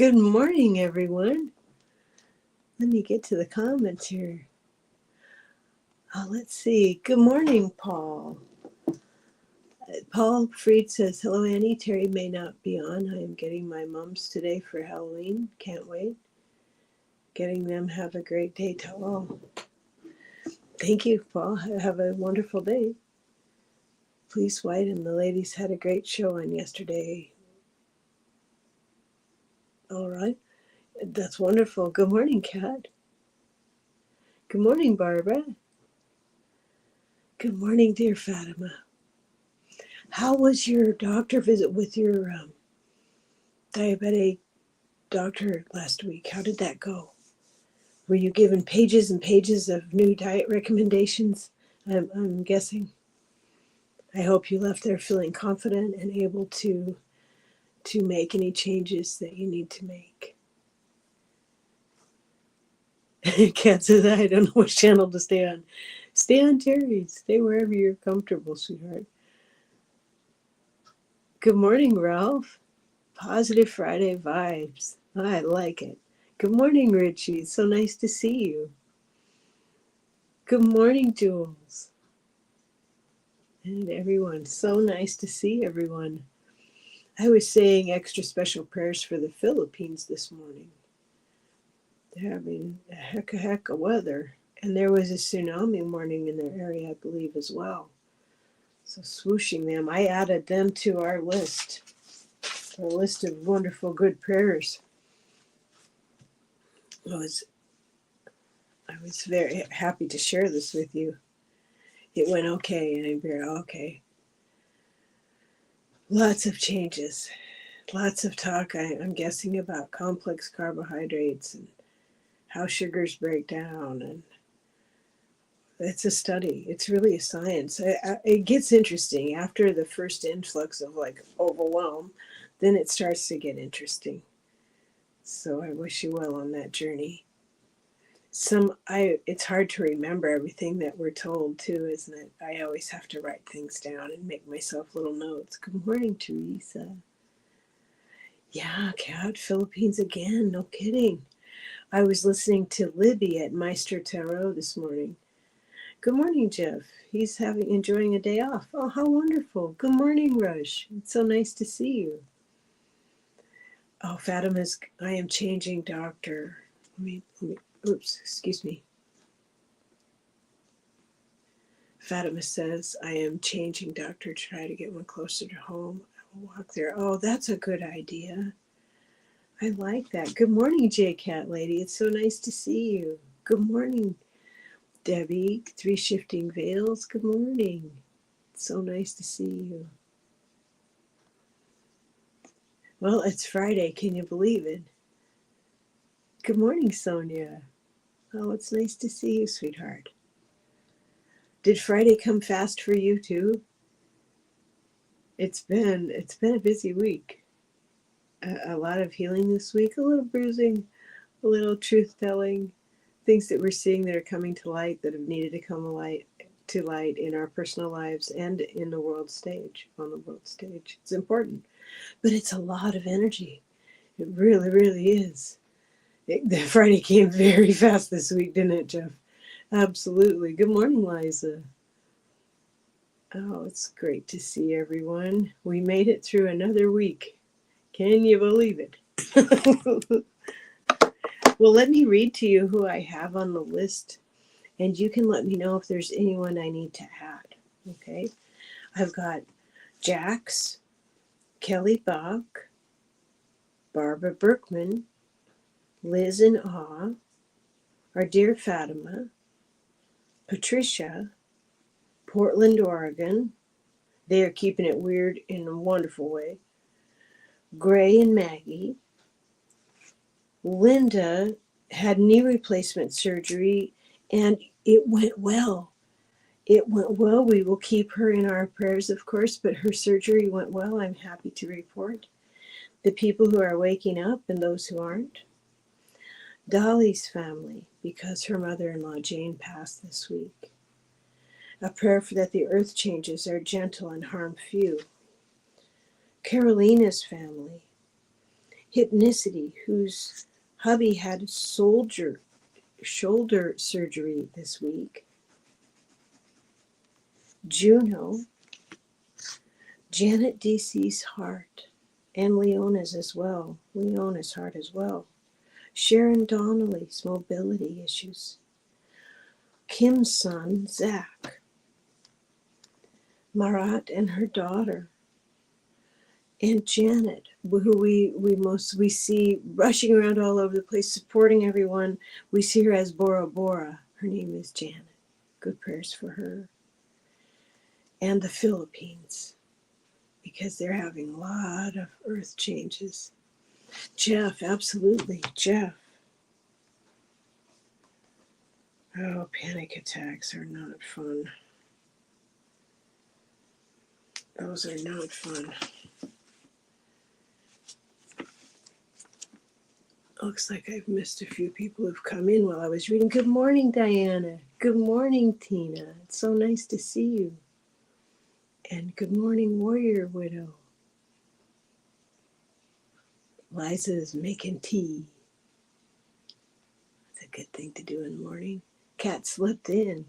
Good morning, everyone. Let me get to the comments here. Let's see. Good morning, Paul. Paul Freed says, hello, Annie. Terry may not be on. I am getting my mums today for Halloween. Can't wait. Getting them. Have a great day. Oh, thank you, Paul. Have a wonderful day. Police White and the ladies had a great show on yesterday. All right. That's wonderful. Good morning, Kat. Good morning, Barbara. Good morning, dear Fatima. How was your doctor visit with your diabetic doctor last week? How did that go? Were you given pages and pages of new diet recommendations? I'm guessing. I hope you left there feeling confident and able to make any changes that you need to make. Kat says, I don't know which channel to stay on. Stay on Terry's. Stay wherever you're comfortable, sweetheart. Good morning, Ralph. Positive Friday vibes. I like it. Good morning, Richie. So nice to see you. Good morning, Jules. And everyone. So nice to see everyone. I was saying extra special prayers for the Philippines this morning. They're having a heck of weather. And there was a tsunami warning in their area, I believe, as well. So swooshing them. I added them to our list of wonderful good prayers. I was very happy to share this with you. It went okay, and I'm very okay. Lots of changes, lots of talk, I'm guessing, about complex carbohydrates and how sugars break down. And it's a study. It's really a science. It gets interesting after the first influx of like overwhelm. Then it starts to get interesting. So I wish you well on that journey. It's hard to remember everything that we're told too, isn't it? I always have to write things down and make myself little notes. Good morning, Teresa. Yeah, Kat, Philippines again. No kidding. I was listening to Libby at Meister Tarot this morning. Good morning, Jeff. He's enjoying a day off. Oh, how wonderful. Good morning, Rush. It's so nice to see you. Oh, Fatima's, I am changing doctor. Oops, excuse me. Fatima says, I am changing doctor to try to get one closer to home. I will walk there. Oh, that's a good idea. I like that. Good morning, J Cat Lady. It's so nice to see you. Good morning, Debbie. 3 Shifting Veils. Good morning. It's so nice to see you. Well, it's Friday. Can you believe it? Good morning, Sonia. Oh, it's nice to see you, sweetheart. Did Friday come fast for you too? It's been a busy week. A lot of healing this week, a little bruising, a little truth telling, things that we're seeing that are coming to light that have needed to come to light in our personal lives and in the world stage, on the world stage. It's important, but it's a lot of energy. It really, really is. The Friday came very fast this week, didn't it, Jeff? Absolutely. Good morning, Liza. Oh, it's great to see everyone. We made it through another week. Can you believe it? Well, let me read to you who I have on the list, and you can let me know if there's anyone I need to add. Okay? I've got Jax, Kelly Bach, Barbara Berkman, Liz in Awe, our dear Fatima, Patricia, Portland, Oregon. They are keeping it weird in a wonderful way. Gray and Maggie. Linda had knee replacement surgery and it went well. It went well. We will keep her in our prayers, of course, but her surgery went well. I'm happy to report. The people who are waking up and those who aren't. Dolly's family, because her mother-in-law Jane passed this week. A prayer for that the earth changes are gentle and harm few. Carolina's family. Hypnicity, whose hubby had shoulder surgery this week. Juno, Janet DC's heart, and Leona's as well. Leona's heart as well. Sharon Donnelly's mobility issues. Kim's son, Zach. Marat and her daughter. And Janet, who we see rushing around all over the place, supporting everyone. We see her as Bora Bora. Her name is Janet. Good prayers for her. And the Philippines, because they're having a lot of earth changes. Jeff, absolutely, Jeff. Oh, panic attacks are not fun. Those are not fun. Looks like I've missed a few people who've come in while I was reading. Good morning, Diana. Good morning, Tina. It's so nice to see you. And good morning, Warrior Widow. Liza's making tea. It's a good thing to do in the morning. Cat slept in.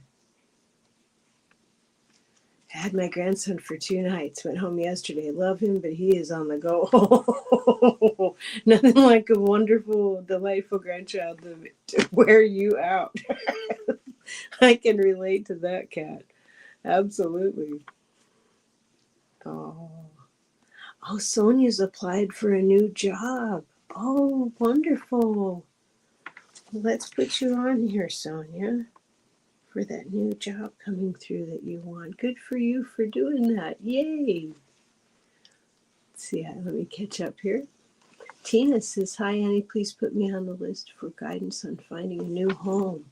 I had my grandson for 2 nights. Went home yesterday. Love him, but he is on the go. Nothing like a wonderful, delightful grandchild to wear you out. I can relate to that, Cat. Absolutely. Oh, Sonia's applied for a new job. Oh, wonderful. Let's put you on here, Sonia, for that new job coming through that you want. Good for you for doing that. Yay. Let's see, let me catch up here. Tina says, hi, Annie, please put me on the list for guidance on finding a new home.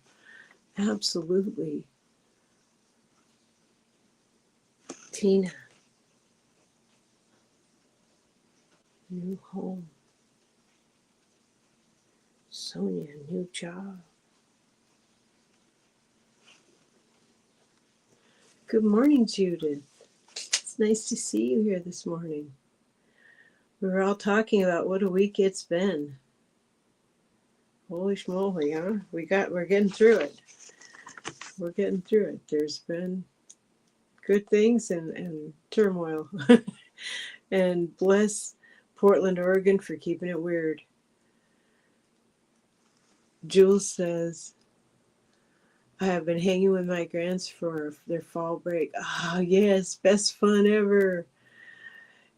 Absolutely. Tina. New home. Sonia, new job. Good morning, Judith. It's nice to see you here this morning. We were all talking about what a week it's been. Holy schmoly, huh? We're getting through it. We're getting through it. There's been good things and turmoil. And bless Portland, Oregon for keeping it weird. Jules says, I have been hanging with my grands for their fall break. Ah, yes, best fun ever.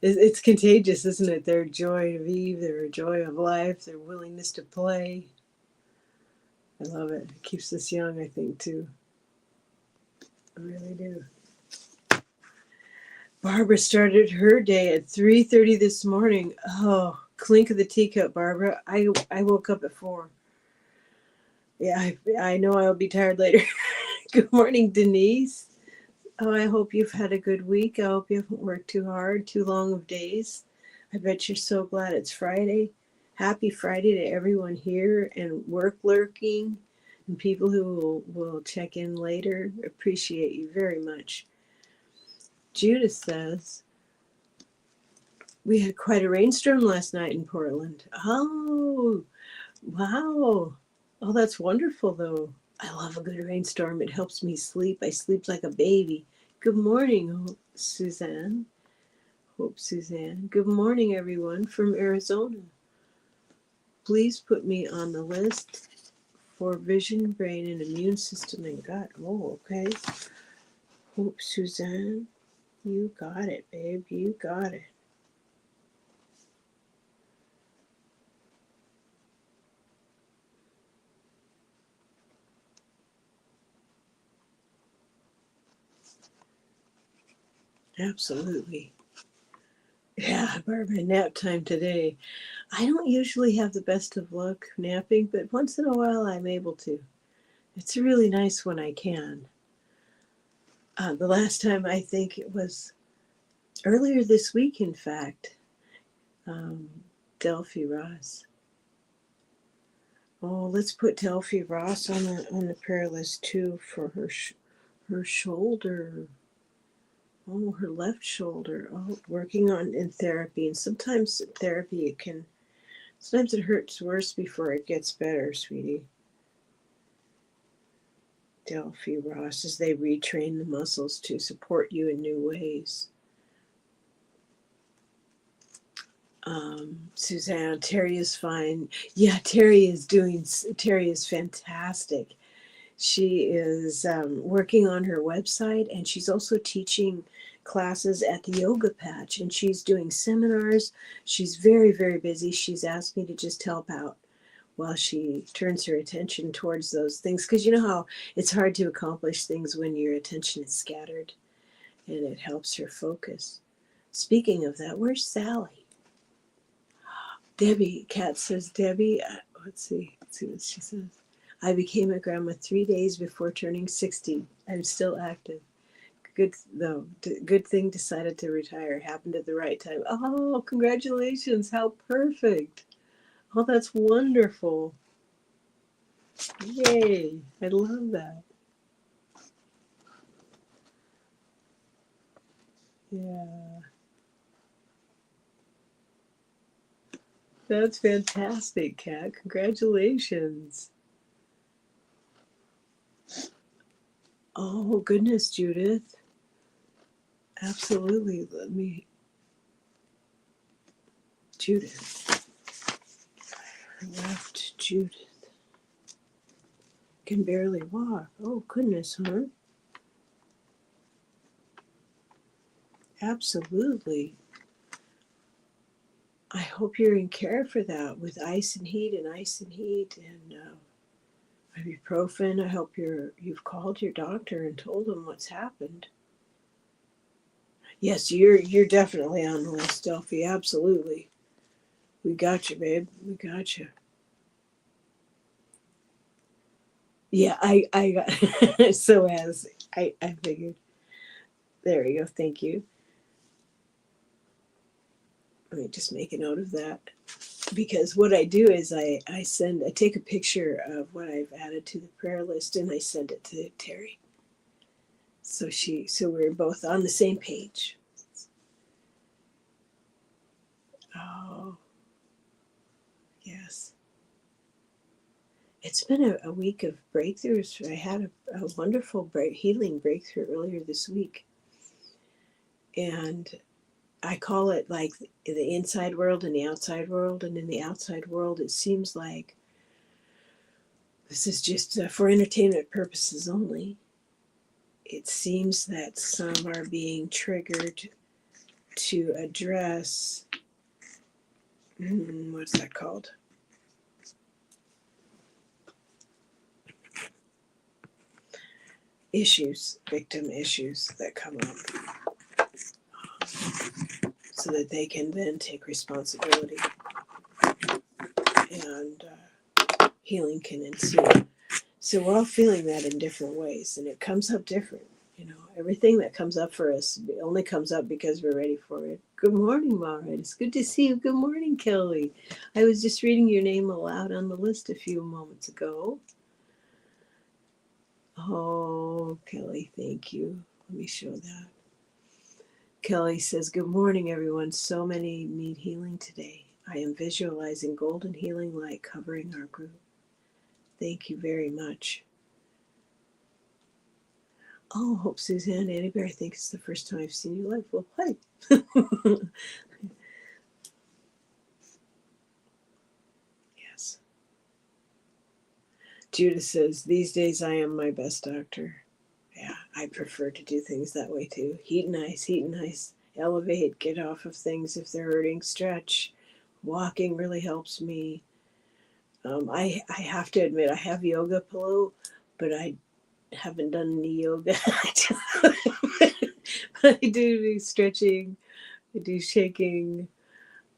It's contagious, isn't it? Their joy of Eve, their joy of life, their willingness to play. I love it. It keeps us young, I think, too. I really do. Barbara started her day at 3:30 this morning. Oh, clink of the teacup, Barbara. I woke up at 4. Yeah, I know I'll be tired later. Good morning, Denise. Oh, I hope you've had a good week. I hope you haven't worked too hard, too long of days. I bet you're so glad it's Friday. Happy Friday to everyone here and work lurking and people who will check in later. Appreciate you very much. Judith says, we had quite a rainstorm last night in Portland. Oh, wow. Oh, that's wonderful, though. I love a good rainstorm. It helps me sleep. I sleep like a baby. Good morning, Suzanne. Hope Suzanne. Good morning, everyone from Arizona. Please put me on the list for vision, brain, and immune system and gut. Oh, okay. Hope Suzanne. You got it, babe. You got it. Absolutely. Yeah, Barbara, nap time today. I don't usually have the best of luck napping, but once in a while I'm able to. It's really nice when I can. The last time I think it was earlier this week, in fact, Delphi Ross. Oh, let's put Delphi Ross on the prayer list too for her shoulder. Oh, her left shoulder. Oh, working on in therapy, and sometimes therapy it can Sometimes it hurts worse before it gets better, sweetie. Delphi Ross, as they retrain the muscles to support you in new ways. Suzanne, Terry is fine. Yeah, Terry is fantastic. She is working on her website, and she's also teaching classes at the Yoga Patch, and she's doing seminars. She's very, very busy. She's asked me to just help out while she turns her attention towards those things, because you know how it's hard to accomplish things when your attention is scattered, and it helps her focus. Speaking of that, where's Sally? Debbie, Kat says, Debbie, let's see what she says. I became a grandma 3 days before turning 60. I'm still active. Good though. Good thing decided to retire. Happened at the right time. Oh, congratulations. How perfect. Oh, that's wonderful. Yay. I love that. Yeah. That's fantastic, Kat. Congratulations. Oh, goodness, Judith. Absolutely. Judith. Left Judith. Can barely walk. Oh, goodness, huh? Absolutely. I hope you're in care for that with ice and heat and ibuprofen. I hope you've called your doctor and told him what's happened. Yes, you're definitely on the list, Delphi. Absolutely. We got you, babe. We got you. Yeah, I got so as I figured. There you go. Thank you. Let me just make a note of that. Because what I do is I take a picture of what I've added to the prayer list and I send it to Terry. So we're both on the same page. Oh, yes. It's been a week of breakthroughs. I had a wonderful healing breakthrough earlier this week. And I call it like the inside world and the outside world. And in the outside world, it seems like this is just for entertainment purposes only. It seems that some are being triggered to address, what's that called? Victim issues that come up, so that they can then take responsibility and healing can ensue. So we're all feeling that in different ways, and it comes up different. Everything that comes up for us only comes up because we're ready for it. Good morning, Mara. It's good to see you. Good morning, Kelly. I was just reading your name aloud on the list a few moments ago. Oh, Kelly, thank you. Let me show that. Kelly says, good morning, everyone. So many need healing today. I am visualizing golden healing light covering our group. Thank you very much. Oh, Hope Suzanne Annie Bear, I think it's the first time I've seen you live. Well, hi. Yes. Judith says, these days I am my best doctor. Yeah, I prefer to do things that way too. Heat and ice. Elevate, get off of things if they're hurting, stretch. Walking really helps me. I have to admit, I have yoga pillow, but I haven't done any yoga. I do stretching, I do shaking,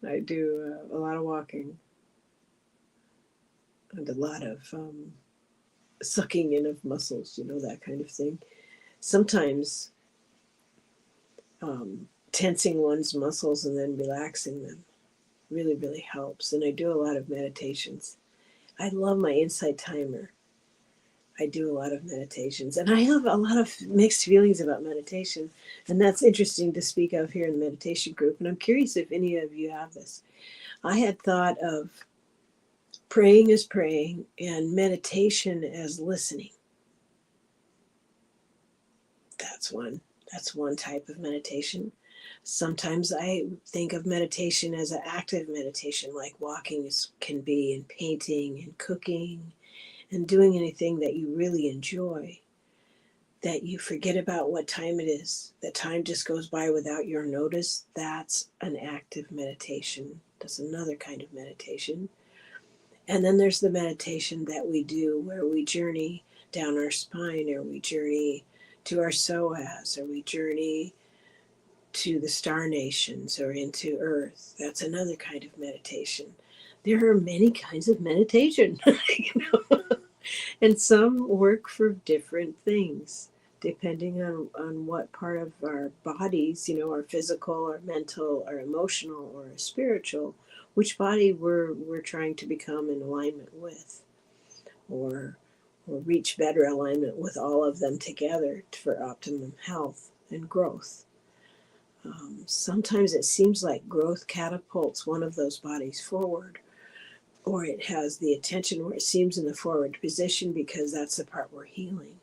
I do a lot of walking, and a lot of sucking in of muscles, that kind of thing. Sometimes tensing one's muscles and then relaxing them really, really helps. And I do a lot of meditations. I love my Insight Timer. I do a lot of meditations, and I have a lot of mixed feelings about meditation, and that's interesting to speak of here in the meditation group. And I'm curious if any of you have this. I had thought of Praying is praying, and meditation as listening. That's one type of meditation. Sometimes I think of meditation as an active meditation, like walking can be, and painting and cooking and doing anything that you really enjoy, that you forget about what time it is, that time just goes by without your notice. That's an active meditation. That's another kind of meditation. And then there's the meditation that we do where we journey down our spine, or we journey to our psoas, or we journey to the star nations or into earth. That's another kind of meditation. There are many kinds of meditation, and some work for different things depending on what part of our bodies, our physical or mental or emotional or spiritual, which body we're trying to become in alignment with, or reach better alignment with all of them together for optimum health and growth. Sometimes it seems like growth catapults one of those bodies forward, or it has the attention where it seems in the forward position because that's the part we're healing.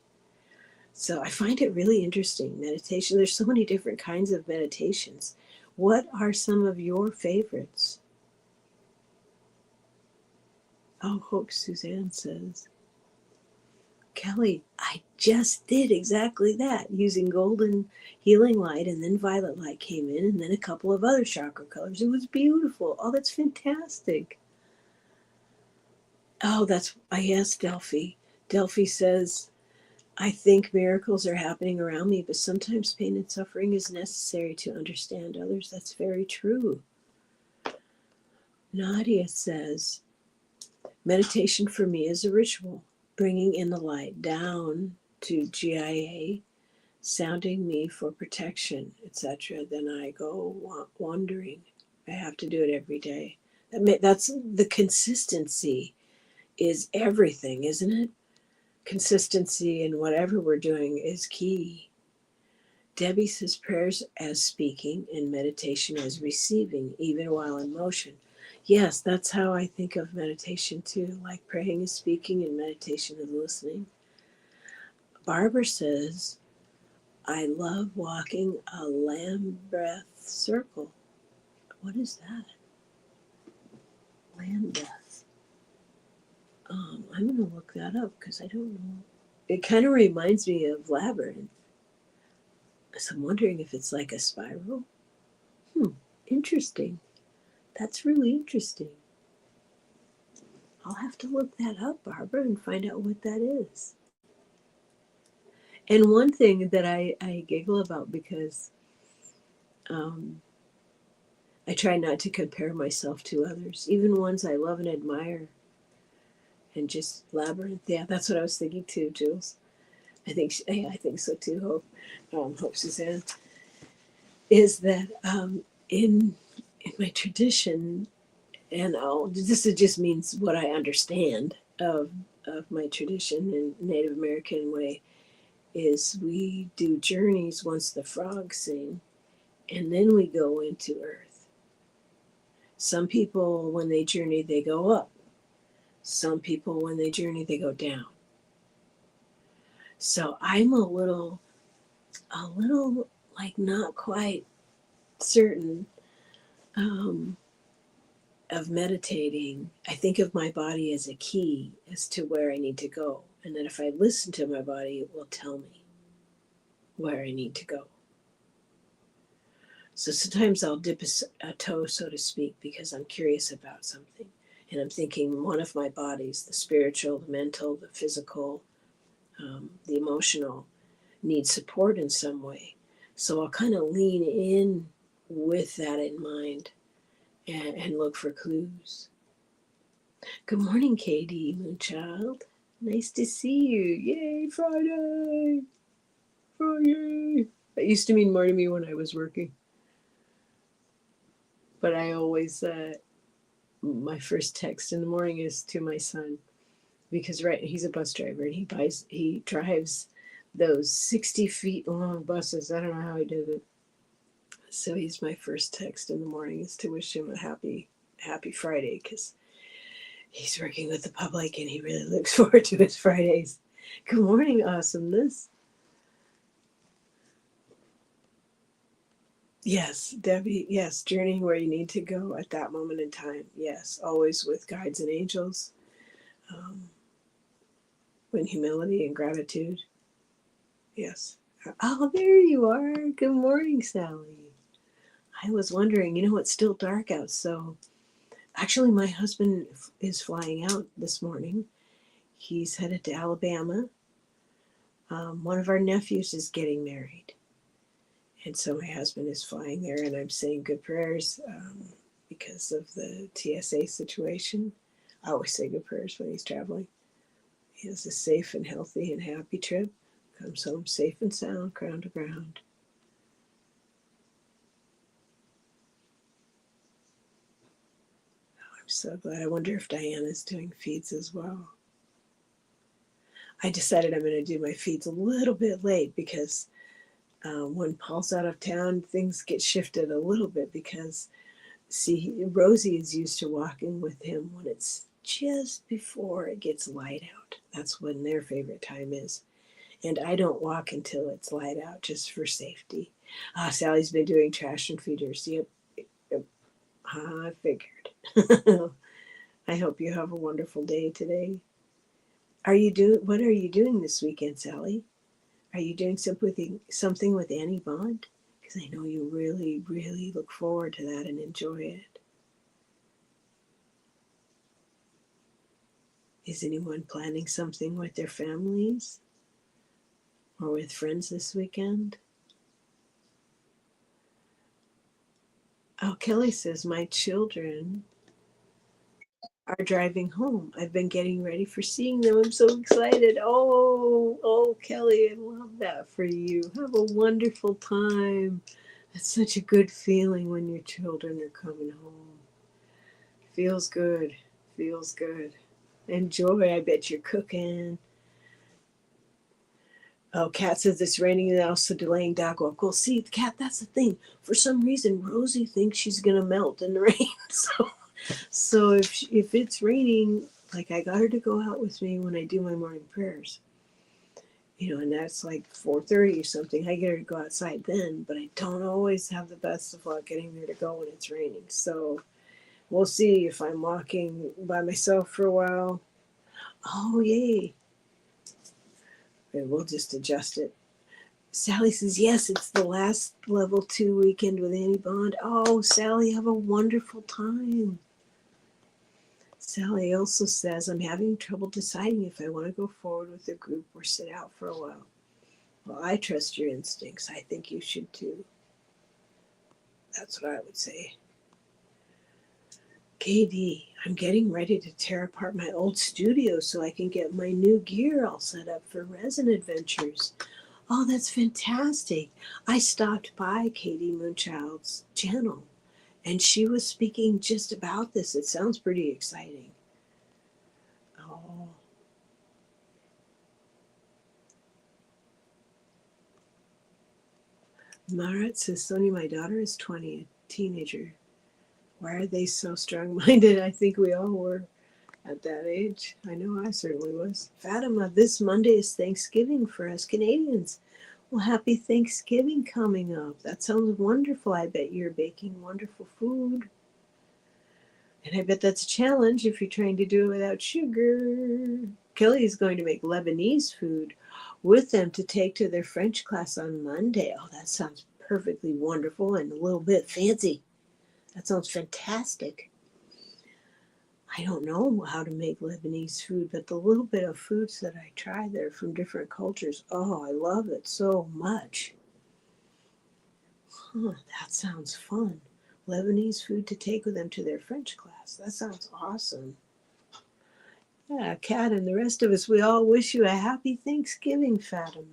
So I find it really interesting. Meditation, there's so many different kinds of meditations. What are some of your favorites? Oh, Hope Suzanne says, Kelly, I just did exactly that using golden healing light, and then violet light came in, and then a couple of other chakra colors. It was beautiful. Oh, that's fantastic. Oh, I asked Delphi. Delphi says, I think miracles are happening around me, but sometimes pain and suffering is necessary to understand others. That's very true. Nadia says, meditation for me is a ritual, bringing in the light down to GIA, sounding me for protection, etc. Then I go wandering. I have to do it every day. That's the consistency is everything, isn't it? Consistency in whatever we're doing is key. Debbie says prayers as speaking and meditation as receiving, even while in motion. Yes, that's how I think of meditation too, like praying is speaking and meditation is listening. Barbara says, I love walking a Lambeth circle. What is that? Lambeth. I'm going to look that up because I don't know. It kind of reminds me of Labyrinth. So I'm wondering if it's like a spiral. Interesting. That's really interesting. I'll have to look that up, Barbara, and find out what that is. And one thing that I giggle about because I try not to compare myself to others, even ones I love and admire. And just Labyrinth, yeah, that's what I was thinking too, Jules. I think so too. Hope Suzanne is that in my tradition, and this just means what I understand of my tradition in Native American way, is we do journeys once the frogs sing, and then we go into earth. Some people, when they journey, they go up. Some people, when they journey, they go down. So I'm a little like not quite certain of meditating. I think of my body as a key as to where I need to go. And that if I listen to my body, it will tell me where I need to go. So sometimes I'll dip a toe, so to speak, because I'm curious about something. And I'm thinking one of my bodies, the spiritual, the mental, the physical, the emotional, needs support in some way. So I'll kind of lean in with that in mind and look for clues. Good morning, Katie Moonchild. Nice to see you. Yay, Friday! Friday! That used to mean more to me when I was working. But I always, my first text in the morning is to my son, because he's a bus driver and he drives those 60 feet long buses. I don't know how he did it. So he's my first text in the morning is to wish him a happy Friday, because He's working with the public and he really looks forward to his Fridays. Good morning, awesomeness. Yes, Debbie, yes, journeying where you need to go at that moment in time. Yes, always with guides and angels, um, in humility and gratitude. Yes. Oh, there you are. Good morning, Sally. I was wondering, it's still dark out, so actually, my husband is flying out this morning. He's headed to Alabama. One of our nephews is getting married. And so my husband is flying there, and I'm saying good prayers because of the TSA situation. I always say good prayers when he's traveling. He has a safe and healthy and happy trip. Comes home safe and sound, crown to ground. I'm so glad. I wonder if Diana's doing feeds as well. I decided I'm going to do my feeds a little bit late because when Paul's out of town, things get shifted a little bit because, see, Rosie is used to walking with him when it's just before it gets light out. That's when their favorite time is. And I don't walk until it's light out just for safety. Sally's been doing trash and feeders. Yep. I figured. I hope you have a wonderful day today. What are you doing this weekend, Sally? Are you doing something with Annie Bond? Because I know you really, really look forward to that and enjoy it. Is anyone planning something with their families or with friends this weekend? Oh, Kelly says, my children are driving home. I've been getting ready for seeing them. I'm so excited. Oh, Kelly, I love that for you. Have a wonderful time. It's such a good feeling when your children are coming home. Feels good. Feels good. Enjoy. I bet you're cooking. Oh, Kat says it's raining and also delaying dog walk. Well, see, Kat, that's the thing. For some reason, Rosie thinks she's gonna melt in the rain. So if it's raining, like I got her to go out with me when I do my morning prayers, and that's like 4:30 or something. I get her to go outside then, but I don't always have the best of luck getting her to go when it's raining. So we'll see if I'm walking by myself for a while. Oh, yay. And we'll just adjust it. Sally says, yes, it's the last level 2 weekend with Annie Bond. Oh, Sally, have a wonderful time. Sally also says, I'm having trouble deciding if I want to go forward with the group or sit out for a while. Well, I trust your instincts. I think you should too. That's what I would say. KD, I'm getting ready to tear apart my old studio so I can get my new gear all set up for resin adventures. Oh, that's fantastic. I stopped by Katie Moonchild's channel and she was speaking just about this. It sounds pretty exciting. Oh. Marat says, Sonia, my daughter is 20, a teenager. Why are they so strong minded? I think we all were at that age. I know I certainly was. Fatima, this Monday is Thanksgiving for us Canadians. Well, happy Thanksgiving coming up. That sounds wonderful. I bet you're baking wonderful food. And I bet that's a challenge if you're trying to do it without sugar. Kelly is going to make Lebanese food with them to take to their French class on Monday. Oh, that sounds perfectly wonderful and a little bit fancy. That sounds fantastic. I don't know how to make Lebanese food, but the little bit of foods that I try there from different cultures, oh, I love it so much. That sounds fun. Lebanese food to take with them to their French class. That sounds awesome. Yeah, Kat and the rest of us, we all wish you a happy Thanksgiving, Fatima.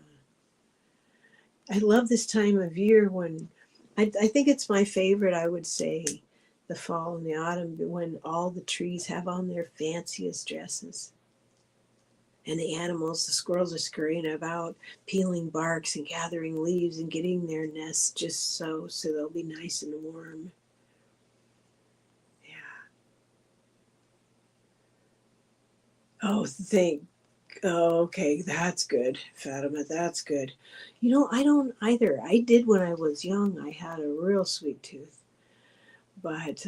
I love this time of year when I think it's my favorite, I would say, the fall and the autumn, when all the trees have on their fanciest dresses. And the animals, the squirrels are scurrying about, peeling barks and gathering leaves and getting their nests just so they'll be nice and warm. Yeah. Oh, okay, that's good, Fatima. That's good. I don't either. I did when I was young. I had a real sweet tooth, but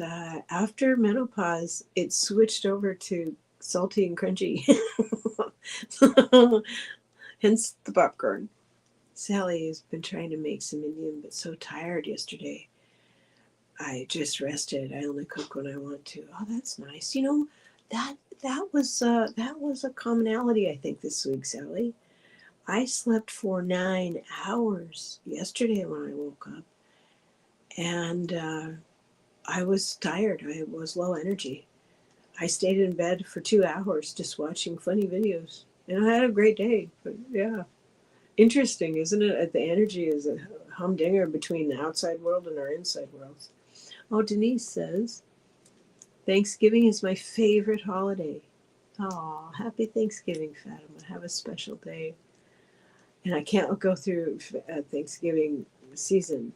after menopause, it switched over to salty and crunchy. Hence the popcorn. Sally has been trying to make some Indian, but so tired yesterday. I just rested. I only cook when I want to. Oh, that's nice. That that was a commonality I think this week, Sally. I slept for 9 hours yesterday when I woke up, and I was tired. I was low energy. I stayed in bed for 2 hours just watching funny videos, and I had a great day. But yeah, interesting, isn't it? The energy is a humdinger between the outside world and our inside worlds. Oh, Denise says Thanksgiving is my favorite holiday. Oh, happy Thanksgiving, Fatima. Have a special day. And I can't go through Thanksgiving season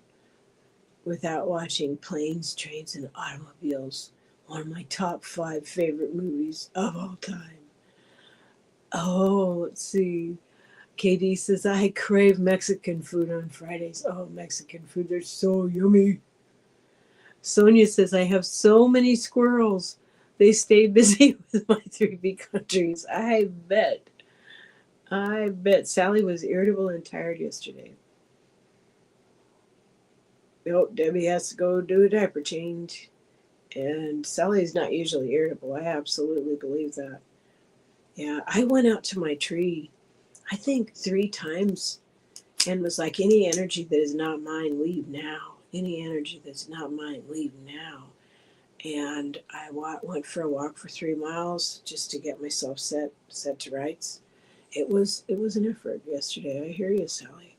without watching Planes, Trains, and Automobiles, one of my top 5 favorite movies of all time. Oh, let's see. KD says, I crave Mexican food on Fridays. Oh, Mexican food, they're so yummy. Sonia says, I have so many squirrels. They stay busy with my 3B countries. I bet. I bet Sally was irritable and tired yesterday. Oh, Debbie has to go do a diaper change. And Sally's not usually irritable. I absolutely believe that. Yeah, I went out to my tree, I think 3 times, and was like, any energy that is not mine, leave now. Any energy that's not mine, leave now. And I went for a walk for 3 miles just to get myself set to rights. It was an effort yesterday. I hear you, Sally.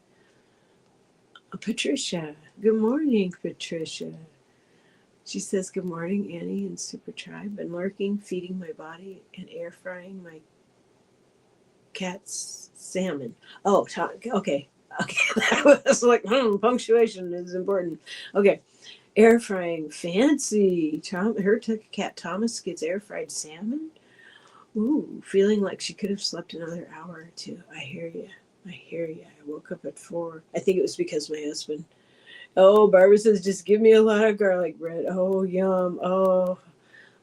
Patricia, good morning, Patricia. She says, good morning, Annie and Super Tribe. Been lurking, feeding my body, and air frying my cat's salmon. Oh, okay. Okay. I was like, punctuation is important. Okay. Air frying, fancy. Her cat Thomas gets air fried salmon. Ooh, feeling like she could have slept another hour or two. I hear you. I hear you. I woke up at 4. I think it was because my husband. Oh, Barbara says, just give me a lot of garlic bread. Oh, yum. Oh,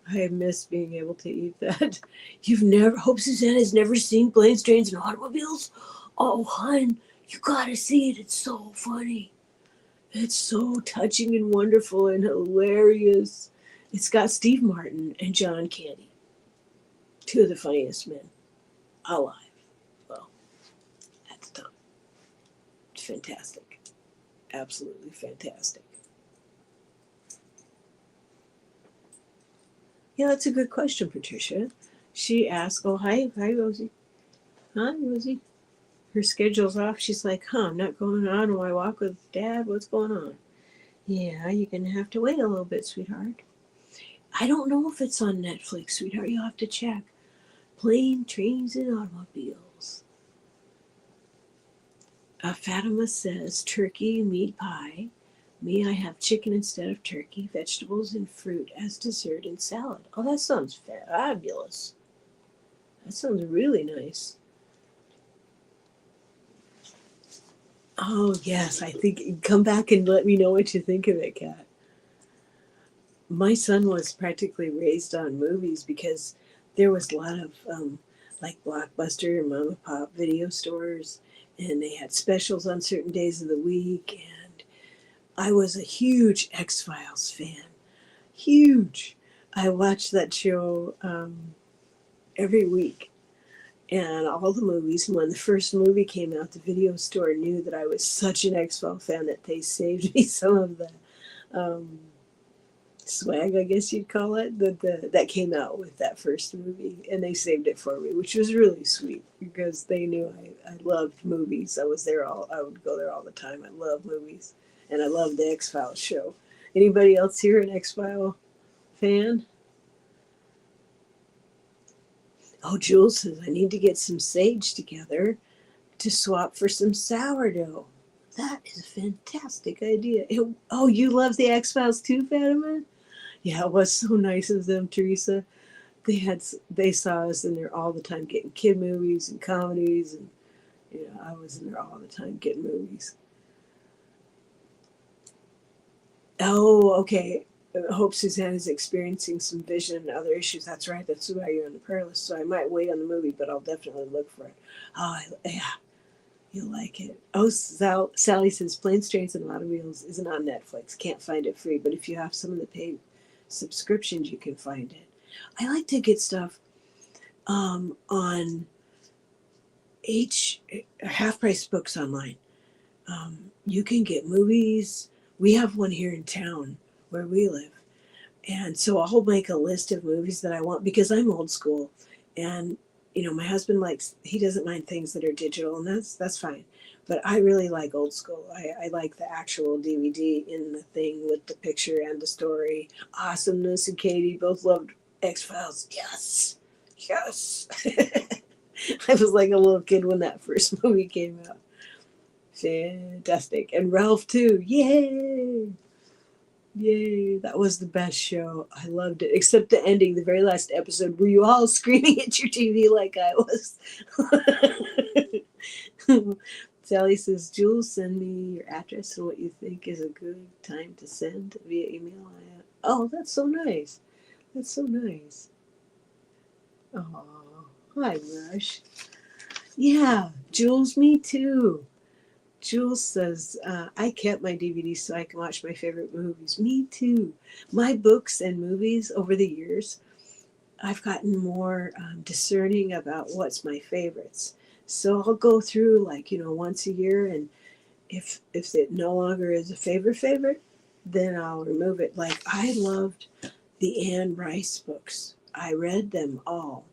I miss being able to eat that. Hope Suzanne has never seen Planes, Trains, and Automobiles? Oh, hon, you gotta see it. It's so funny. It's so touching and wonderful and hilarious. It's got Steve Martin and John Candy, 2 of the funniest men alive. Well, at the time. It's fantastic. Absolutely fantastic. Yeah, that's a good question, Patricia. She asked, oh, hi, Rosie. Hi, Rosie. Her schedule's off. She's like, I'm not going on my walk with Dad. What's going on? Yeah, you're going to have to wait a little bit, sweetheart. I don't know if it's on Netflix, sweetheart. You'll have to check. Plane, Trains, and Automobiles. Fatima says turkey, meat pie. Me, I have chicken instead of turkey, vegetables and fruit as dessert and salad. Oh, that sounds fabulous. That sounds really nice. Oh, yes, I think come back and let me know what you think of it, Kat. My son was practically raised on movies because there was a lot of like Blockbuster and mom and pop video stores, and they had specials on certain days of the week. And I was a huge X Files fan, huge. I watched that show every week and all the movies. And when the first movie came out, the video store knew that I was such an X Files fan that they saved me some of the um, swag, I guess you'd call it, that came out with that first movie, and they saved it for me, which was really sweet because they knew I loved movies. I would go there all the time. I love movies, and I love the X Files show. Anybody else here an X File fan? Oh, Jules says I need to get some sage together to swap for some sourdough. That is a fantastic idea. You love the X Files too, Fatima? Yeah, it was so nice of them, Teresa. they saw us in there all the time getting kid movies and comedies, and I was in there all the time getting movies. Oh, okay. Hope Suzanne is experiencing some vision and other issues. That's right. That's why you're on the prayer list. So I might wait on the movie, but I'll definitely look for it. Oh, yeah, you'll like it. Oh, Sally says Planes, Trains, and Automobiles isn't on Netflix. Can't find it free, but if you have some of the paid subscriptions, you can find it. I like to get stuff on half price books online. You can get movies. We have one here in town where we live. And so I'll make a list of movies that I want because I'm old school. And, my husband he doesn't mind things that are digital, and that's fine. But I really like old school. I like the actual DVD in the thing with the picture and the story. Awesomeness and Katie both loved X-Files. Yes. Yes. I was like a little kid when that first movie came out. Fantastic. And Ralph too. Yay. Yay. That was the best show. I loved it. Except the ending, the very last episode. Were you all screaming at your TV like I was? Sally says, Jules, send me your address and what you think is a good time to send via email. Oh, that's so nice. That's so nice. Oh, hi, Rush. Yeah, Jules, me too. Jules says, I kept my DVDs so I can watch my favorite movies. Me too. My books and movies over the years, I've gotten more discerning about what's my favorites. So I'll go through once a year, and if it no longer is a favorite, then I'll remove it. Like I loved the Anne Rice books. I read them all,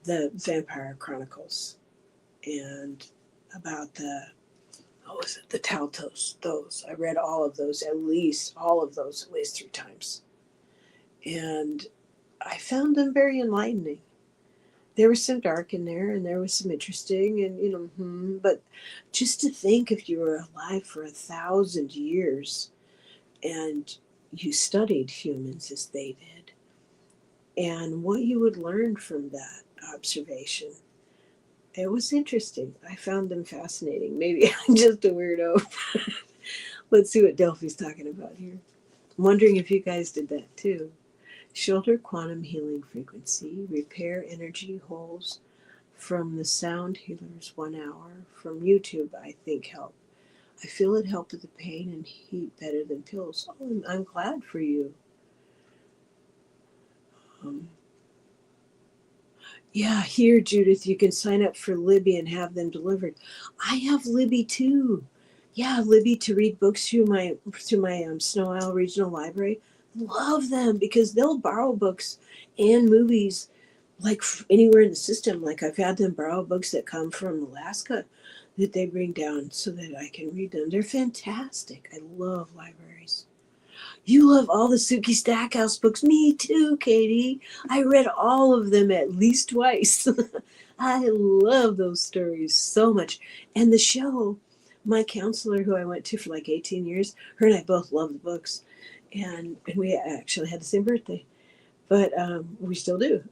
the Vampire Chronicles, and about the Taltos. Those I read all of those at least 3 times, and I found them very enlightening. There was some dark in there, and there was some interesting, and but just to think if you were alive for 1,000 years and you studied humans as they did, and what you would learn from that observation. It was interesting. I found them fascinating. Maybe I'm just a weirdo. Let's see what Delphi's talking about here. I'm wondering if you guys did that too. Shoulder quantum healing frequency, repair energy holes from the sound healers 1 hour from YouTube, I think help. I feel it helped with the pain and heat better than pills. Oh, I'm glad for you. Yeah, here, Judith, you can sign up for Libby and have them delivered. I have Libby too. Yeah, Libby to read books through my Snow Isle Regional Library. Love them because they'll borrow books and movies like anywhere in the system. Like I've had them borrow books that come from Alaska that they bring down so that I can read them. They're fantastic. I love libraries. You love all the Suki Stackhouse books. Me too, Katie. I read all of them at least twice. I love those stories so much. And the show, my counselor who I went to for like 18 years, her and I both love the books. And we actually had the same birthday. But we still do.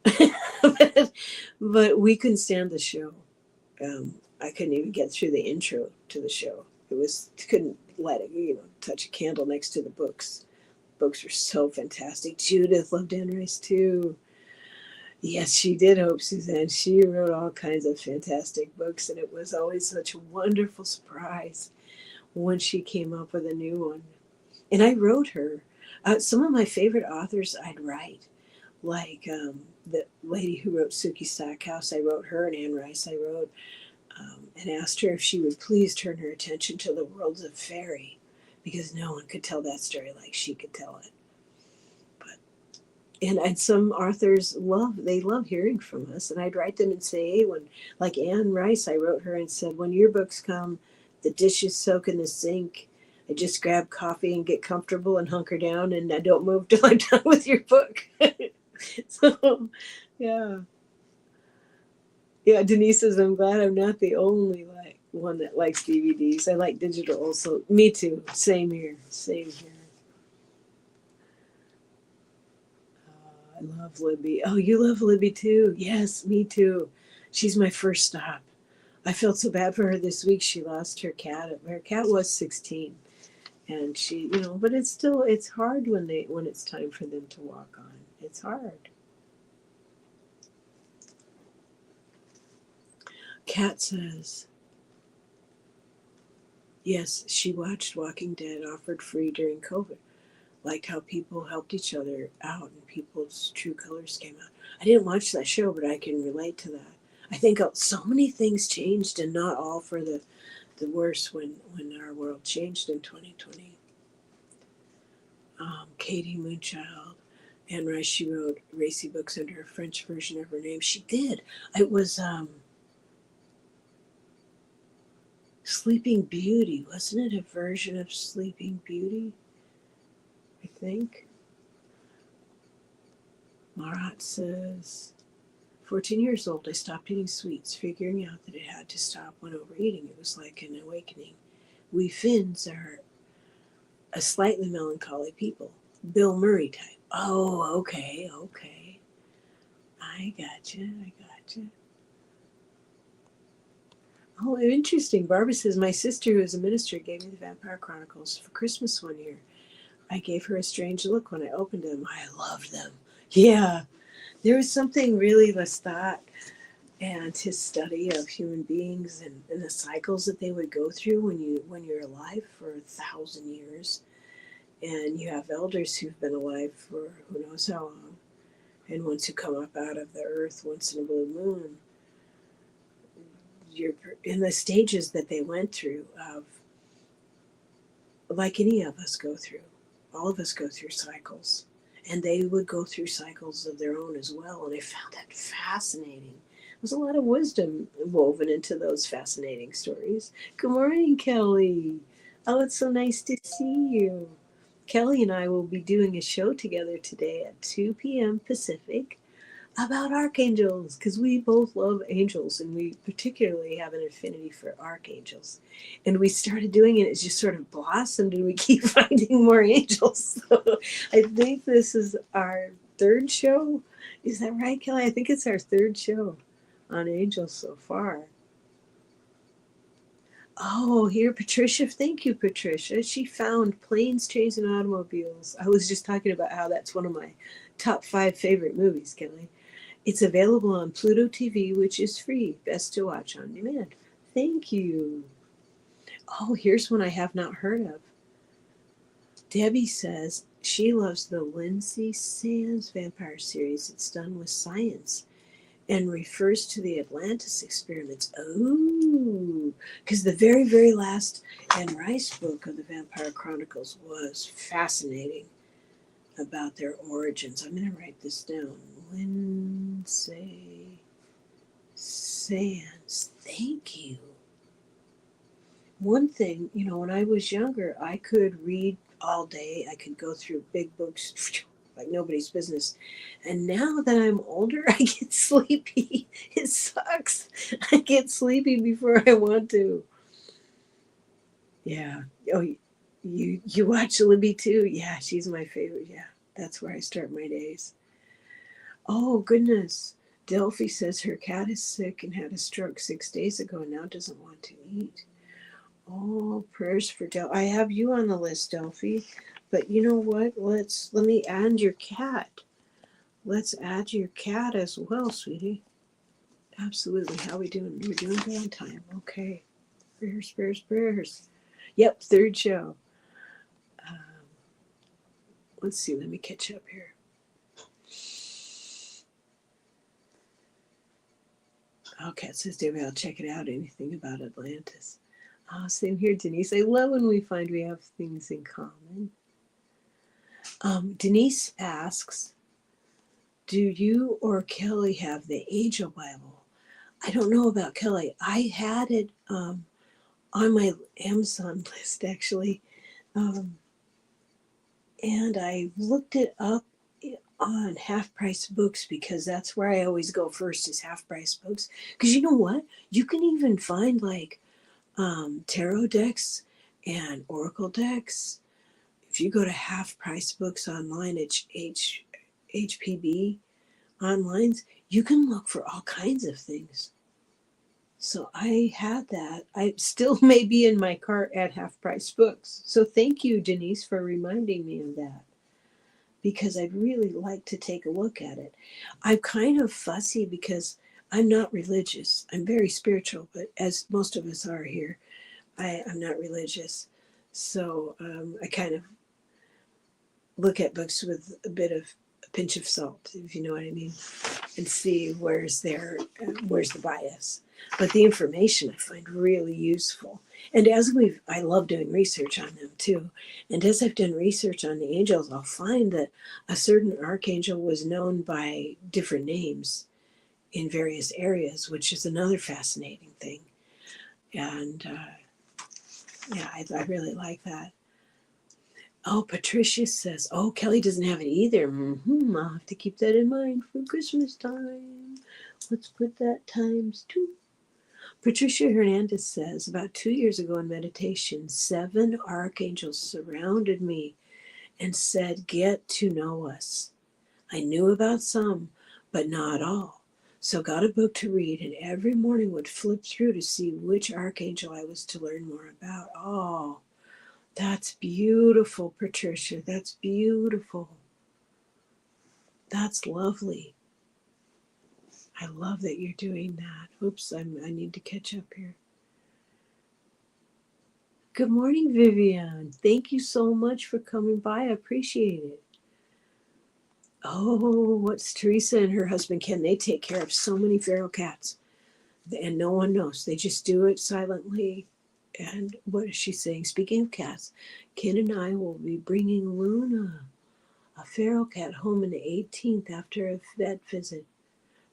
but we couldn't stand the show. I couldn't even get through the intro to the show. Couldn't let it, touch a candle next to the books. Books are so fantastic. Judith loved Anne Rice too. Yes, she did, Hope Suzanne. She wrote all kinds of fantastic books, and it was always such a wonderful surprise when she came up with a new one. And I wrote her. Some of my favorite authors I'd write, like the lady who wrote Suki Stackhouse, I wrote her, and Anne Rice I wrote, and asked her if she would please turn her attention to the worlds of fairy, because no one could tell that story like she could tell it. And some authors love hearing from us, and I'd write them and say, hey, like Anne Rice, I wrote her and said, when your books come, the dishes soak in the sink, I just grab coffee and get comfortable and hunker down, and I don't move till I'm done with your book. So, yeah. Yeah, Denise says, I'm glad I'm not the only one that likes DVDs. I like digital also. Me too. Same here. I love Libby. Oh, you love Libby too? Yes, me too. She's my first stop. I felt so bad for her this week. She lost her cat. Her cat was 16, and she, but it's hard when it's time for them to walk on. It's hard. Kat says, yes, she watched Walking Dead offered free during COVID. Liked how people helped each other out and people's true colors came out. I didn't watch that show, but I can relate to that. I think so many things changed, and not all for the worse when our world changed in 2020. Katie Moonchild, Anne Rice, she wrote racy books under a French version of her name. She did. It was Sleeping Beauty, wasn't it? A version of Sleeping Beauty, I think. Marat says, 14 years old, I stopped eating sweets, figuring out that it had to stop when overeating. It was like an awakening. We Finns are a slightly melancholy people. Bill Murray type. Oh, okay. I gotcha. Oh, interesting. Barbara says, my sister, who is a minister, gave me the Vampire Chronicles for Christmas one year. I gave her a strange look when I opened them. I loved them. Yeah, there was something really Lestat and his study of human beings and the cycles that they would go through when you're alive for 1,000 years, and you have elders who've been alive for who knows how long, and ones who come up out of the earth once in a blue moon. You're in the stages that they went through of, like any of us go through. All of us go through cycles, and they would go through cycles of their own as well, and I found that fascinating. There's a lot of wisdom woven into those fascinating stories. Good morning, Kelly. Oh, it's so nice to see you. Kelly and I will be doing a show together today at 2 p.m. Pacific about archangels, because we both love angels, and we particularly have an affinity for archangels. And we started doing it, it just sort of blossomed, and we keep finding more angels. So I think this is our third show. Is that right, Kelly? I think it's our third show on angels so far. Oh, here, Patricia. Thank you, Patricia. She found Planes, Trains, and Automobiles. I was just talking about how that's one of my top 5 favorite movies, Kelly. It's available on Pluto TV, which is free. Best to watch on demand. Thank you. Oh, here's one I have not heard of. Debbie says she loves the Lindsay Sands vampire series. It's done with science and refers to the Atlantis experiments. Oh, because the very, very last Anne Rice book of the Vampire Chronicles was fascinating about their origins. I'm going to write this down. Lindsay Sands. Thank you. One thing, when I was younger, I could read all day. I could go through big books like nobody's business. And now that I'm older, I get sleepy. It sucks. I get sleepy before I want to. Yeah. Oh, you watch Libby too? Yeah, she's my favorite. Yeah, that's where I start my days. Oh, goodness. Delphi says her cat is sick and had a stroke 6 days ago and now doesn't want to eat. Oh, prayers for Delphi. I have you on the list, Delphi. But you know what? Let me add your cat. Let's add your cat as well, sweetie. Absolutely. How we doing? We're doing good on time. Okay. Prayers. Yep, third show. Um, let's see. Let me catch up here. Okay, it says, David, I'll check it out. Anything about Atlantis? Same here, Denise. I love when we find we have things in common. Denise asks, do you or Kelly have the Angel Bible? I don't know about Kelly. I had it on my Amazon list, actually. And I looked it up on Half Price Books because that's where I always go first is Half Price Books. Because you know what? You can even find like tarot decks and oracle decks. If you go to Half Price Books online, it's HPB online, you can look for all kinds of things. So I had that. I still may be in my cart at Half Price Books. So thank you, Denise, for reminding me of that, because I'd really like to take a look at it. I'm kind of fussy because I'm not religious. I'm very spiritual, but as most of us are here, I'm not religious. So I kind of look at books with a bit of a pinch of salt, if you know what I mean, and see where's the bias. But the information I find really useful. And I love doing research on them too. And as I've done research on the angels, I'll find that a certain archangel was known by different names in various areas, which is another fascinating thing. And yeah, I really like that. Oh, Patricia says, oh, Kelly doesn't have it either. I'll have to keep that in mind for Christmas time. Let's put that ×2. Patricia Hernandez says, about 2 years ago in meditation, 7 archangels surrounded me and said, get to know us. I knew about some, but not all. So got a book to read, and every morning would flip through to see which archangel I was to learn more about. Oh, that's beautiful, Patricia. That's beautiful. That's lovely. I love that you're doing that. Oops, I need to catch up here. Good morning, Vivian. Thank you so much for coming by. I appreciate it. Oh, what's Teresa and her husband Ken? They take care of so many feral cats, and no one knows. They just do it silently. And what is she saying? Speaking of cats, Ken and I will be bringing Luna, a feral cat, home on the 18th after a vet visit.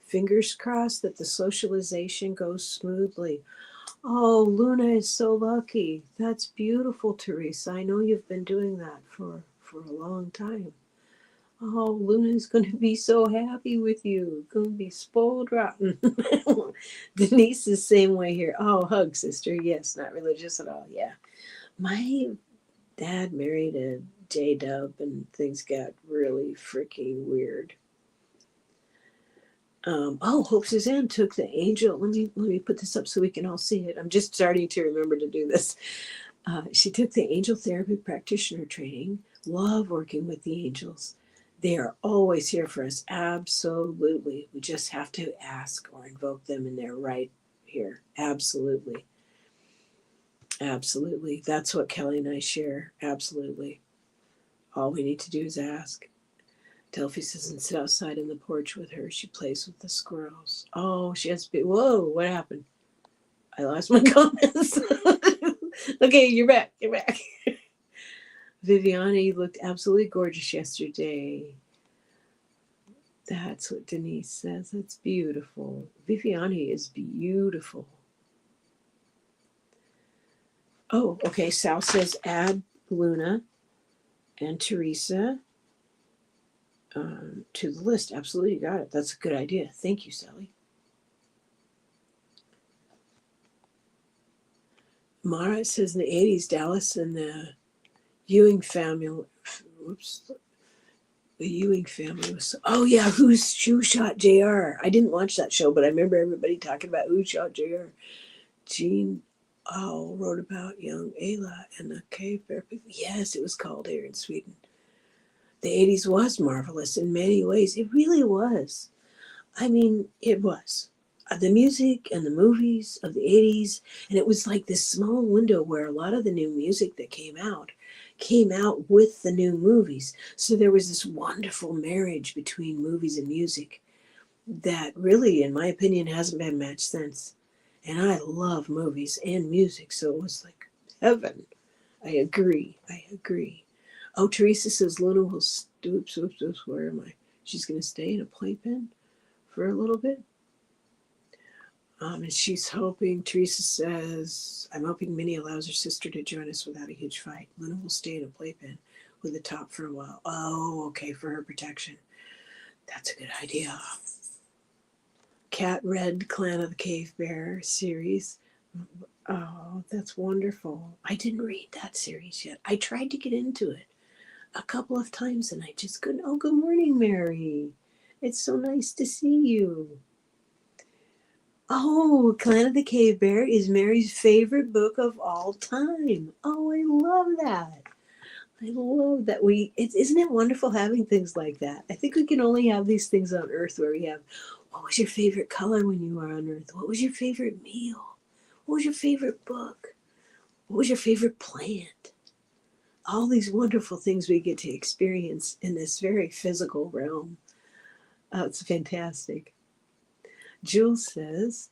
Fingers crossed that the socialization goes smoothly. Oh, Luna is so lucky. That's beautiful, Teresa. I know you've been doing that for a long time. Oh, Luna's going to be so happy with you. Going to be spoiled rotten. Denise is the same way here. Oh, hug, sister. Yes, not religious at all. Yeah. My dad married a J-dub and things got really freaking weird. Hope Suzanne took the angel. Let me put this up so we can all see it. I'm just starting to remember to do this. She took the angel therapy practitioner training. Love working with the angels. They are always here for us. Absolutely. We just have to ask or invoke them, and they're right here. Absolutely. Absolutely. That's what Kelly and I share. Absolutely. All we need to do is ask. Delphi doesn't sit outside in the porch with her. She plays with the squirrels. Oh, she has to be. Whoa, what happened? I lost my comments. Okay, you're back. You're back. Viviani looked absolutely gorgeous yesterday. That's what Denise says. That's beautiful. Viviani is beautiful. Oh, okay. Sal says add Luna and Teresa to the list. Absolutely, you got it. That's a good idea. Thank you, Sally. Mara says in the 80s, Dallas and the Ewing family. Whoops. The Ewing family was. Oh yeah, who shot Jr. I didn't watch that show, but I remember everybody talking about who shot Jr. Jean wrote about young Ayla and the cave bear people. Yes, it was called here in Sweden. The 80s was marvelous in many ways. It really was. I mean, it was. The music and the movies of the 80s, and it was like this small window where a lot of the new music that came out with the new movies. So there was this wonderful marriage between movies and music that really, in my opinion, hasn't been matched since. And I love movies and music, so it was like heaven. I agree. Oh, Teresa says Luna will oops, where am I? She's going to stay in a playpen for a little bit. And she's hoping, Teresa says, I'm hoping Minnie allows her sister to join us without a huge fight. Luna will stay in a playpen with the top for a while. Oh, okay, for her protection. That's a good idea. Cat read Clan of the Cave Bear series. Oh, that's wonderful. I didn't read that series yet. I tried to get into it. a couple of times and I just couldn't. Oh, good morning, Mary. It's so nice to see you. Oh, Clan of the Cave Bear is Mary's favorite book of all time. Oh, I love that. I love that isn't it wonderful having things like that? I think we can only have these things on Earth where we have, what was your favorite color when you were on Earth? What was your favorite meal? What was your favorite book? What was your favorite plant? All these wonderful things we get to experience in this very physical realm. Oh, it's fantastic. Jules says,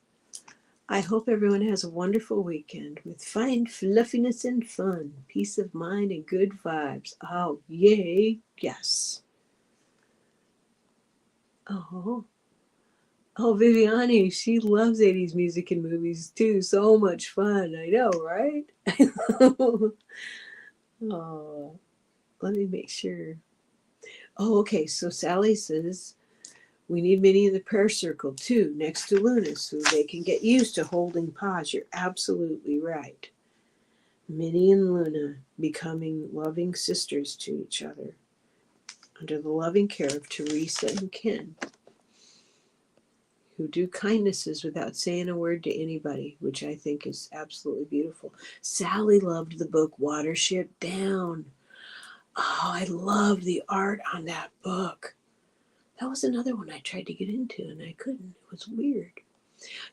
I hope everyone has a wonderful weekend with fine fluffiness and fun, peace of mind, and good vibes. Oh, yay, yes. Oh, Viviani, she loves 80s music and movies too. So much fun. I know, right? Oh, let me make sure. Oh, okay. So Sally says, we need Minnie in the prayer circle too, next to Luna, so they can get used to holding pause. You're absolutely right. Minnie and Luna becoming loving sisters to each other under the loving care of Teresa and Ken, who do kindnesses without saying a word to anybody, which I think is absolutely beautiful. Sally loved the book Watership Down. Oh, I loved the art on that book. That was another one I tried to get into and I couldn't. It was weird.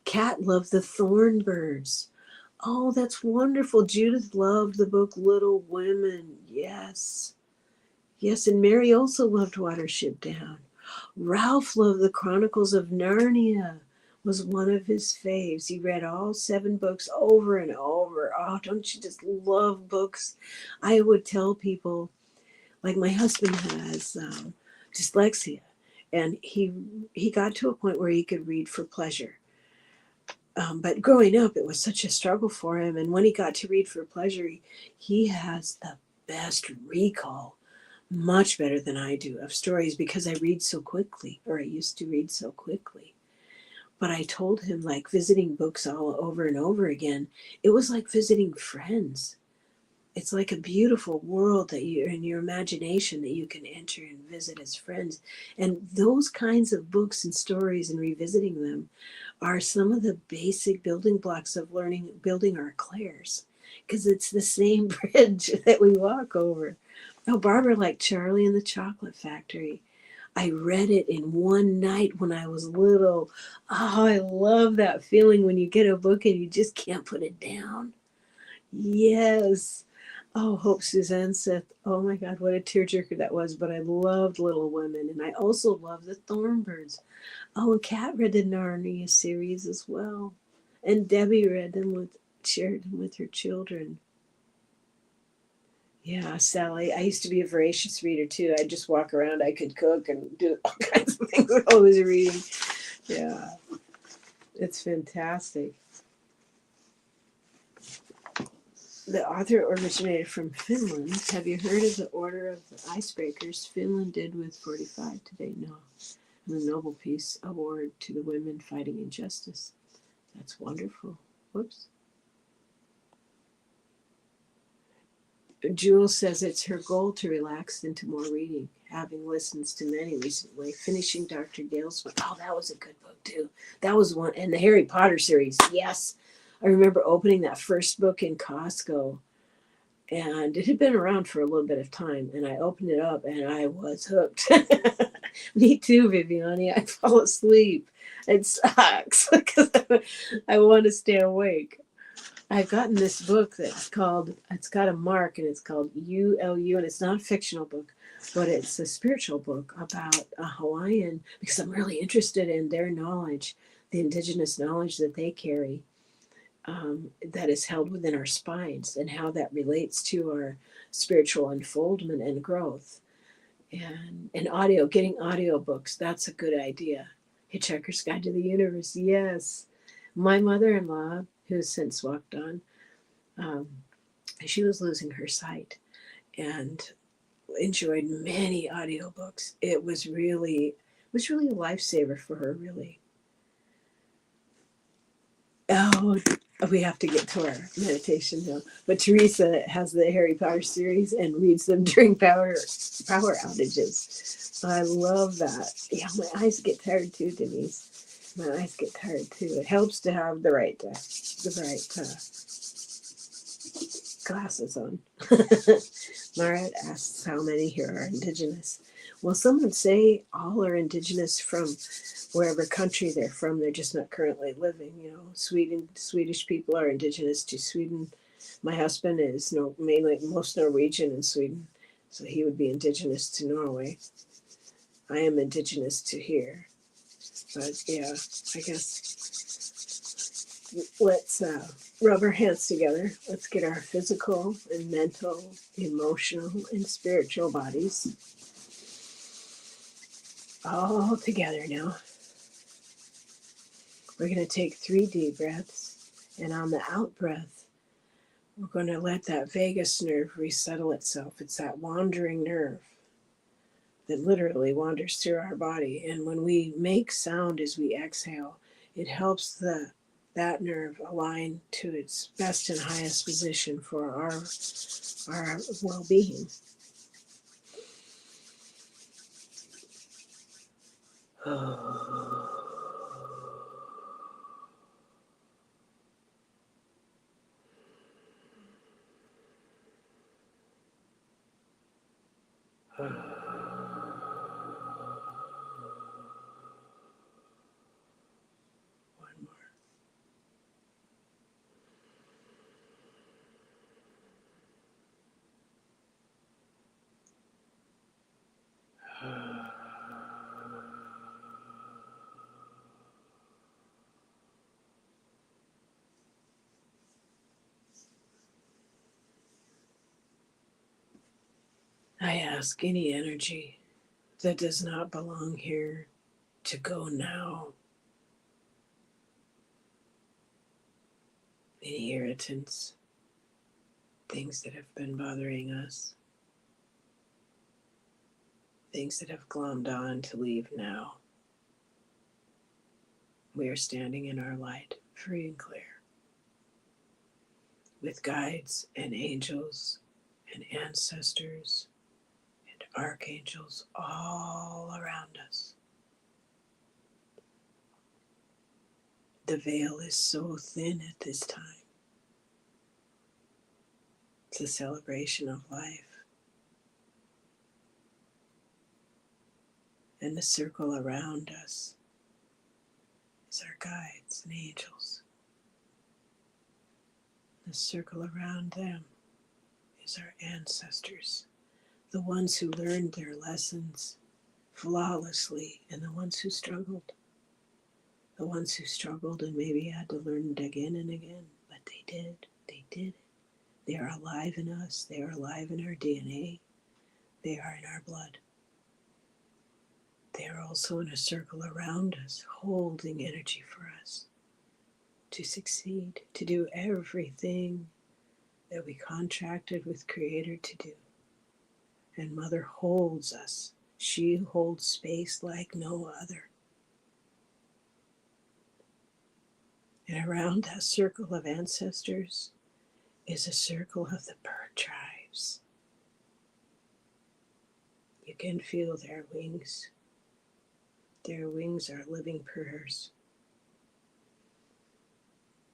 Kat loved the Thornbirds. Oh, that's wonderful. Judith loved the book Little Women. Yes. Yes, and Mary also loved Watership Down. Ralph loved the Chronicles of Narnia, was one of his faves. He read all 7 books over and over. Oh, don't you just love books? I would tell people, like my husband has dyslexia, and he got to a point where he could read for pleasure. But growing up, it was such a struggle for him. And when he got to read for pleasure, he has the best recall, much better than I do, of stories because I read so quickly, or I used to read so quickly. But I told him, like visiting books all over and over again, it was like visiting friends. It's like a beautiful world that you're in your imagination that you can enter and visit as friends. And those kinds of books and stories and revisiting them are some of the basic building blocks of learning, building our clairs, because it's the same bridge that we walk over. Oh, Barbara liked Charlie and the Chocolate Factory. I read it in one night when I was little. Oh, I love that feeling when you get a book and you just can't put it down. Yes. Oh, Hope Suzanne said, oh my God, what a tearjerker that was. But I loved Little Women, and I also loved the Thornbirds. Oh, and Kat read the Narnia series as well. And Debbie shared them with her children. Yeah, Sally. I used to be a voracious reader too. I'd just walk around, I could cook and do all kinds of things while I was reading. Yeah, it's fantastic. The author originated from Finland. Have you heard of the Order of the Icebreakers? Finland did with 45 today. No. The Nobel Peace Award to the women fighting injustice. That's wonderful. Whoops. Jules says it's her goal to relax into more reading, having listened to many recently, finishing Dr. Gale's one. Oh, that was a good book too. That was one. And the Harry Potter series. Yes. I remember opening that first book in Costco, and it had been around for a little bit of time, and I opened it up and I was hooked. Me too, Viviani. I fall asleep. It sucks because I want to stay awake. I've gotten this book that's called, it's got a mark and it's called ULU, and it's not a fictional book, but it's a spiritual book about a Hawaiian, because I'm really interested in their knowledge, the indigenous knowledge that they carry, that is held within our spines, and how that relates to our spiritual unfoldment and growth. And getting audio books, that's a good idea. Hitchhiker's Guide to the Universe, yes. My mother-in-law, who's since walked on, she was losing her sight and enjoyed many audiobooks. It was really a lifesaver for her, really. Oh, Oh, we have to get to our meditation now. But Teresa has the Harry Potter series and reads them during power outages. I love that. Yeah, my eyes get tired too, Denise. My eyes get tired too. It helps to have the right glasses on. Mara asks how many here are indigenous. Well, some would say all are indigenous from wherever country they're from. They're just not currently living. You know, Swedish people are indigenous to Sweden. My husband is mainly most Norwegian in Sweden, so he would be indigenous to Norway. I am indigenous to here, but yeah, I guess let's rub our hands together. Let's get our physical and mental, emotional, and spiritual bodies all together now. We're going to take 3 deep breaths, and on the out breath, we're going to let that vagus nerve resettle itself. It's that wandering nerve that literally wanders through our body. And when we make sound as we exhale, it helps that nerve align to its best and highest position for our well-being. One more. I ask any energy that does not belong here to go now. Any irritants, things that have been bothering us, things that have glommed on to leave now. We are standing in our light, free and clear, with guides and angels and ancestors and archangels all around us. The veil is so thin at this time. It's a celebration of life. And the circle around us is our guides and angels. The circle around them is our ancestors, the ones who learned their lessons flawlessly and the ones who struggled. The ones who struggled and maybe had to learn it again and again, but they did. They did it. They are alive in us. They are alive in our DNA. They are in our blood. They are also in a circle around us, holding energy for us to succeed, to do everything that we contracted with Creator to do. And Mother holds us. She holds space like no other. And around that circle of ancestors is a circle of the bird tribes. You can feel their wings. Their wings are living prayers.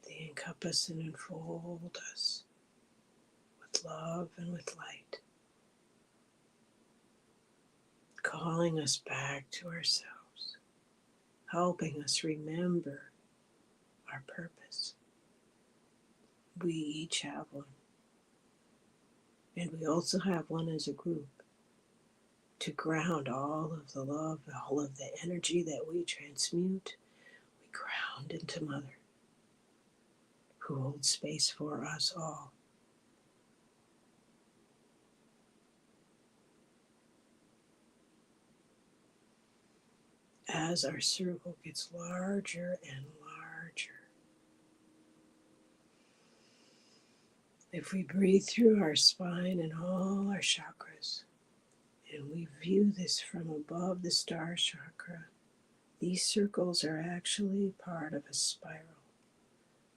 They encompass and enfold us with love and with light, calling us back to ourselves, helping us remember our purpose. We each have one. And we also have one as a group to ground all of the love, all of the energy that we transmute. We ground into Mother, who holds space for us all. As our circle gets larger and larger, if we breathe through our spine and all our chakras, and we view this from above the star chakra, these circles are actually part of a spiral.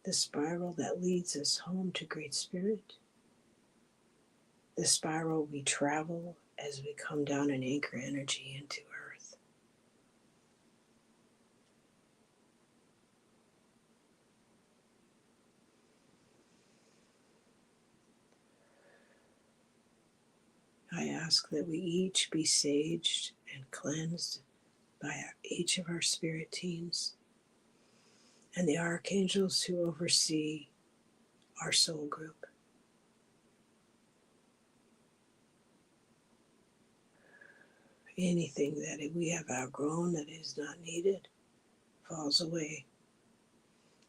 the spiral that leads us home to Great Spirit, the spiral we travel as we come down and anchor energy into Earth. I ask that we each be saged and cleansed by each of our spirit teams and the archangels who oversee our soul group. Anything that we have outgrown that is not needed falls away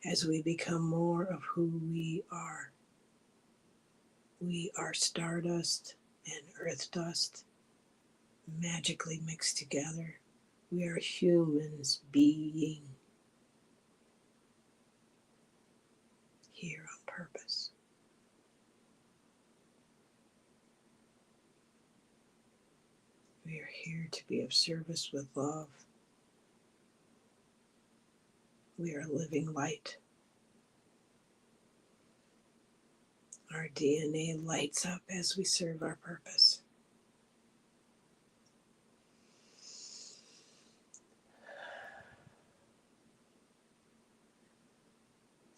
as we become more of who we are. We are stardust and earth dust magically mixed together. We are humans being here on purpose. We are here to be of service with love. We are living light. Our DNA lights up as we serve our purpose.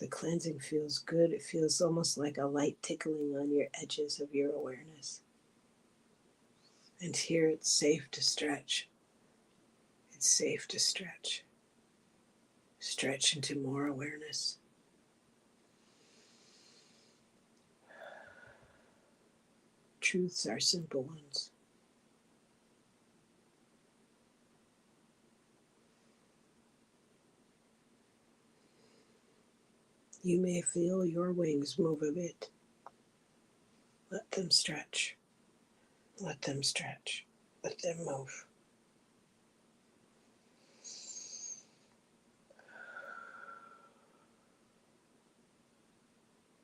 The cleansing feels good. It feels almost like a light tickling on your edges of your awareness. And here it's safe to stretch. It's safe to stretch. Stretch into more awareness. Truths are simple ones. You may feel your wings move a bit. Let them stretch. Let them stretch. Let them move.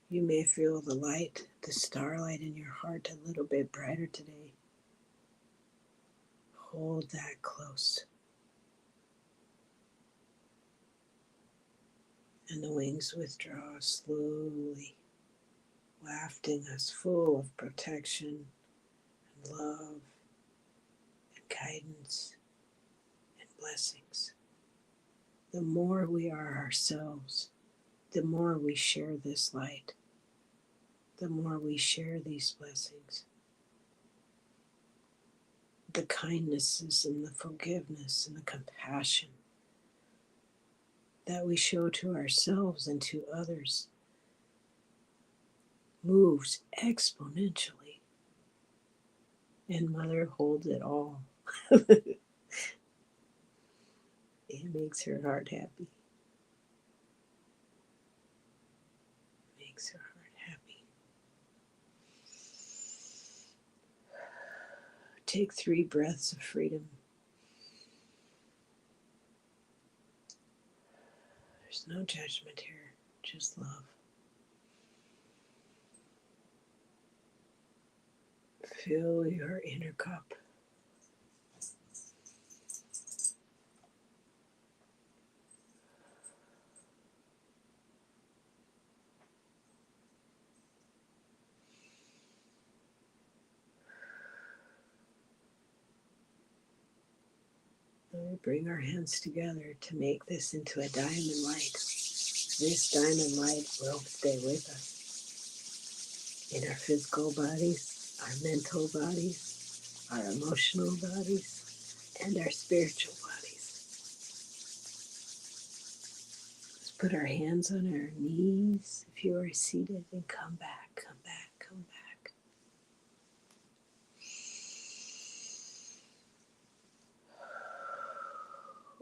You may feel the light, the starlight in your heart a little bit brighter today. Hold that close. And the wings withdraw slowly, wafting us full of protection and love and guidance and blessings. The more we are ourselves, the more we share this light, the more we share these blessings. The kindnesses and the forgiveness and the compassion that we show to ourselves and to others moves exponentially. And Mother holds it all. It makes her heart happy. Makes her heart happy. Take 3 breaths of freedom. There's no judgment here, just love. Fill your inner cup. And we bring our hands together to make this into a diamond light. This diamond light will stay with us in our physical bodies, our mental bodies, our emotional bodies, and our spiritual bodies. Let's put our hands on our knees if you are seated and come back, come back, come back.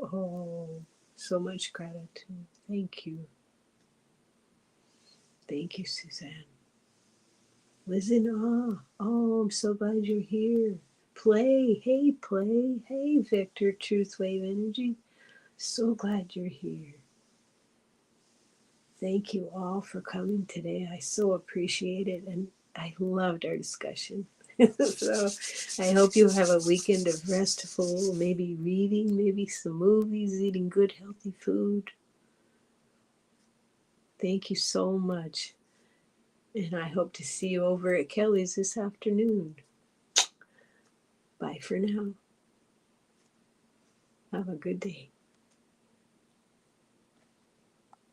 Oh, so much gratitude. Thank you. Thank you, Suzanne. Liz in awe. Oh, I'm so glad you're here. Play. Hey, Play. Hey, Victor, Truth Wave Energy. So glad you're here. Thank you all for coming today. I so appreciate it, and I loved our discussion. So I hope you have a weekend of restful, maybe reading, maybe some movies, eating good, healthy food. Thank you so much. And I hope to see you over at Kelly's this afternoon. Bye for now. Have a good day.